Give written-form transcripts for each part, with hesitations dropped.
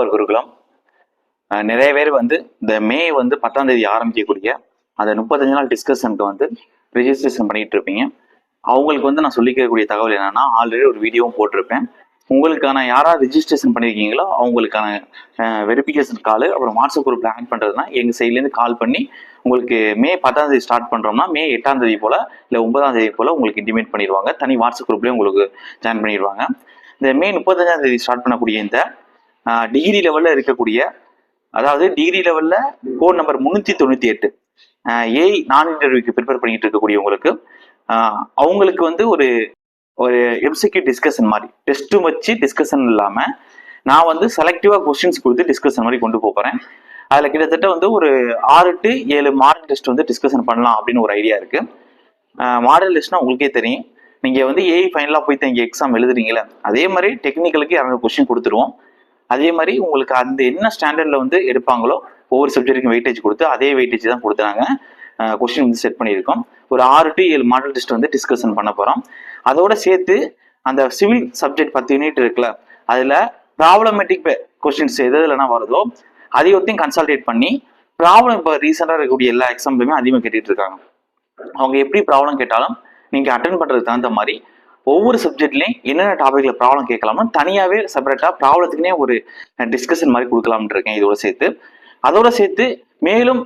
ஒரு குருகுலம். நிறைய பேர் வந்து இந்த மே 10ஆம் தேதி ஆரம்பிக்கக்கூடிய அந்த 35 நாள் டிஸ்கஷனுக்கு ரெஜிஸ்ட்ரேஷன் பண்ணிட்டு இருப்பீங்க. அவங்களுக்கு நான் சொல்லிக்கக்கூடிய தகவல் என்னன்னா, ஆல்ரெடி ஒரு வீடியோவும் போட்டிருப்பேன். உங்களுக்கான யாராவது ரெஜிஸ்ட்ரேஷன் பண்ணியிருக்கீங்களோ அவங்களுக்கான வெரிஃபிகேஷன் கால், அப்புறம் வாட்ஸ்அப் குரூப்ல ஆட் பண்றதுனா எங்க சைட்லேருந்து கால் பண்ணி உங்களுக்கு மே 10ஆம் தேதி ஸ்டார்ட் பண்றோம்னா மே 8ஆம் தேதி போல இல்லை 9ஆம் தேதி போல உங்களுக்கு இன்டிமேட் பண்ணிடுவாங்க. தனி வாட்ஸ்அப் குரூப்லேயும் உங்களுக்கு ஜாயின் பண்ணிடுவாங்க. இந்த மே 35ஆம் தேதி ஸ்டார்ட் பண்ணக்கூடிய இந்த டிகிரி லெவல்ல இருக்கக்கூடிய, அதாவது டிகிரி லெவல்ல கோட் நம்பர் 398 ஏஐ நான் இன்டர்வியூக்கு ப்ரிப்பேர் பண்ணிட்டு இருக்கக்கூடியவங்களுக்கு அவங்களுக்கு ஒரு ஒரு எம்சிக்யூ டிஸ்கஷன் மாதிரி டெஸ்ட் வச்சு டிஸ்கஷன் இல்லாம நான் செலக்டிவா கொஸ்டின்ஸ் கொடுத்து டிஸ்கஷன் மாதிரி கொண்டு போறேன். அதுல கிட்டத்தட்ட ஒரு 6 to 7 மாடல் டெஸ்ட் டிஸ்கஷன் பண்ணலாம் அப்படின்னு ஒரு ஐடியா இருக்கு. மாடல் டெஸ்ட்னா உங்களுக்கே தெரியும், நீங்க ஏஐ ஃபைனலா போய் இங்க எக்ஸாம் எழுதுறீங்களா, அதே மாதிரி டெக்னிக்கலுக்கு 200 கொஸ்டின் கொடுத்துருவோம். அதே மாதிரி உங்களுக்கு அந்த என்ன ஸ்டாண்டர்ட்ல எடுப்பாங்களோ ஒவ்வொரு சப்ஜெக்ட்டுக்கும் வெயிட்டேஜ் கொடுத்து அதே வெயிட்டேஜ் தான் கொடுத்தாங்க கொஸ்டின் செட் பண்ணியிருக்கோம். ஒரு 6 to 7 மாடல் டெஸ்ட் டிஸ்கஷன் பண்ண போறோம். அதோட சேர்த்து அந்த சிவில் சப்ஜெக்ட் 10 யூனிட் இருக்குல்ல, அதுல ப்ராப்ளமேட்டிக் கொஸ்டின்ஸ் எதுலனா வருதோ அதையொத்தையும் கன்சல்டேட் பண்ணி ப்ராப்ளம் இப்போ ரீசெண்டாக இருக்கக்கூடிய எல்லா எக்ஸாம்லையுமே அதிகமாக கேட்டுட்டு இருக்காங்க. அவங்க எப்படி ப்ராப்ளம் கேட்டாலும் நீங்க அட்டென்ட் பண்றதுக்கு தகுந்த மாதிரி ஒவ்வொரு சப்ஜெக்ட்லையும் என்னென்ன டாபிக்ல ப்ராப்ளம் கேட்கலாம்னு தனியாவே செப்பரேட்டா ப்ராப்ளத்துக்குனே ஒரு டிஸ்கஷன் மாதிரி கொடுக்கலாம்னு இருக்கேன் இதோட சேர்த்து. அதோட சேர்த்து மேலும்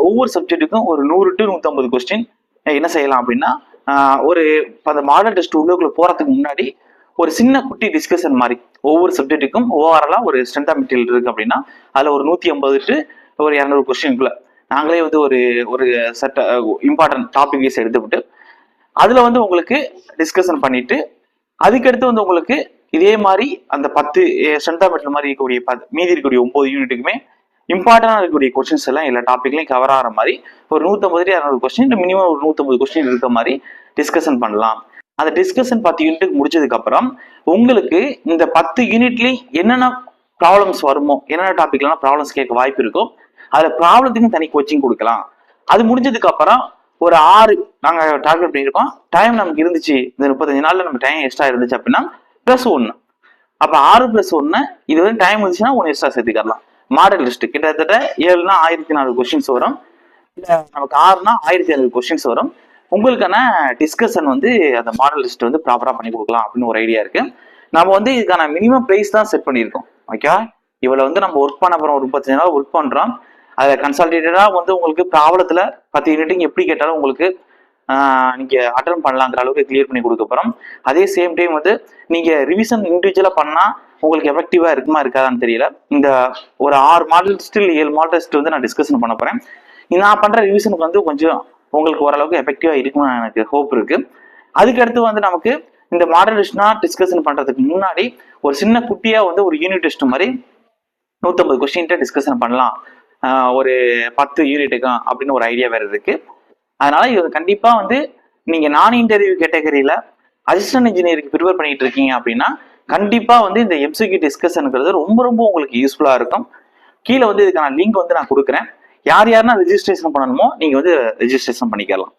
ஒவ்வொரு சப்ஜெக்ட்டுக்கும் ஒரு 100 to 150 கொஸ்டின் என்ன செய்யலாம் அப்படின்னா, ஒரு அந்த மாடல் டெஸ்ட் உள்ளுக்குள்ள போறதுக்கு முன்னாடி ஒரு சின்ன குட்டி டிஸ்கஷன் மாதிரி ஒவ்வொரு சப்ஜெக்ட்டுக்கும் ஓவராலா ஒரு ஸ்ட்ரென்த் ஆஃப் மெட்டீரியல் இருக்கு அப்படின்னா அதுல ஒரு 150 to ஒரு 200 கொஸ்டின்குள்ள நாங்களே ஒரு ஒரு செட் இம்பார்ட்டன்ட் டாபிக் வைஸ் எடுத்துவிட்டு அதுல உங்களுக்கு டிஸ்கஷன் பண்ணிட்டு அதுக்கடுத்து உங்களுக்கு இதே மாதிரி அந்த 10 ஸ்ட்ரென்த் ஆஃப் மெட்டீரியல் மாதிரி இருக்கக்கூடிய மீதி இருக்கக்கூடிய 9 யூனிட்டுக்குமே இம்பார்ட்டன்டா இருக்கக்கூடிய கொஸ்டின்ஸ் எல்லாம் எல்லா டாபிக்லையும் கவர் ஆகிற மாதிரி ஒரு 150 to 200 கொஸ்டின், மினிமம் ஒரு 150 கொஸ்டின் இருக்க மாதிரி டிஸ்கஷன் பண்ணலாம். அந்த டிஸ்கஷன் 10 யூனிட்டுக்கு முடிச்சதுக்கு அப்புறம் உங்களுக்கு இந்த 10 யூனிட்லயும் என்னென்ன ப்ராப்ளம்ஸ் வருமோ, என்னென்ன டாபிக்லாம் ப்ராப்ளம்ஸ் கேட்க வாய்ப்பு இருக்கோ அதுல ப்ராப்ளத்துக்கு தனி கோச்சிங் கொடுக்கலாம். அது முடிஞ்சதுக்கு அப்புறம் ஒரு 6 நாங்க டார்கெட் பண்ணியிருக்கோம். டைம் நமக்கு இருந்துச்சு, இந்த 35 நாள்ல நம்ம டைம் எக்ஸ்ட்ரா இருந்துச்சு அப்படின்னா +1. அப்ப 6+1 இது டைம் இருந்துச்சுன்னா 1 எக்ஸ்ட்ரா சேர்த்துக்கலாம். மாடல் லிஸ்ட் கிட்டத்தட்ட 7னா 1004 கொஸ்டின்ஸ் வரும், இல்ல நமக்கு 6னா 1500 கொஸ்டின்ஸ் வரும். உங்களுக்கான டிஸ்கஷன் அந்த மாடல் லிஸ்ட் ப்ராப்பரா பண்ணி கொடுக்கலாம் அப்படின்னு ஒரு ஐடியா இருக்கு. நம்ம இதுக்கான மினிமம் பிரைஸ் தான் செட் பண்ணியிருக்கோம். ஓகே, இவ்வளவு நம்ம ஒர்க் பண்ண போறோம், ஒரு 35 நாள் ஒர்க் பண்றோம். அதை கன்சல்டேட்டடா உங்களுக்கு ப்ராப்ளத்துல 10 யூனிட் எப்படி கேட்டாலும் உங்களுக்கு நீங்க அட்டன் பண்ணலாங்கிற அளவுக்கு கிளியர் பண்ணி கொடுக்க போறோம். அதே சேம் டைம் நீங்க ரிவிஷன் இண்டிவிஜுவலா பண்ணா உங்களுக்கு எஃபெக்டிவா இருக்குமா இருக்காதான்னு தெரியல. இந்த ஒரு 6 மாடல் ஸ்டில் 7 மாடல் டெஸ்ட் நான் டிஸ்கஷன் பண்ண போறேன். நான் பண்ற ரிவிஷனுக்கு கொஞ்சம் உங்களுக்கு ஓரளவுக்கு எஃபெக்டிவா இருக்கும்னு எனக்கு ஹோப் இருக்கு. அதுக்கடுத்து நமக்கு இந்த மாடல் டெஸ்ட்னா டிஸ்கஷன் பண்றதுக்கு முன்னாடி ஒரு சின்ன குட்டியா ஒரு யூனிட் டெஸ்ட் மாதிரி 150 கொஸ்டின் டிஸ்கஷன் பண்ணலாம் ஒரு 10 யூனிட்டுக்கும் அப்படின்னு ஒரு ஐடியா வேற இருக்கு. அதனால இது கண்டிப்பா நீங்க நான் இன்டர்வியூ கேட்டகரியில அசிஸ்டன்ட் இன்ஜினியருக்கு ப்ரிப்பேர் பண்ணிட்டு இருக்கீங்க அப்படின்னா கண்டிப்பா இந்த எம்சிக்யூ டிஸ்கஷனுங்கிறது ரொம்ப ரொம்ப உங்களுக்கு யூஸ்ஃபுல்லா இருக்கும். கீழே இதுக்கான லிங்க் நான் கொடுக்குறேன். யார் யாருன்னா ரெஜிஸ்ட்ரேஷன் பண்ணணுமோ நீங்க ரெஜிஸ்ட்ரேஷன் பண்ணிக்கலாம்.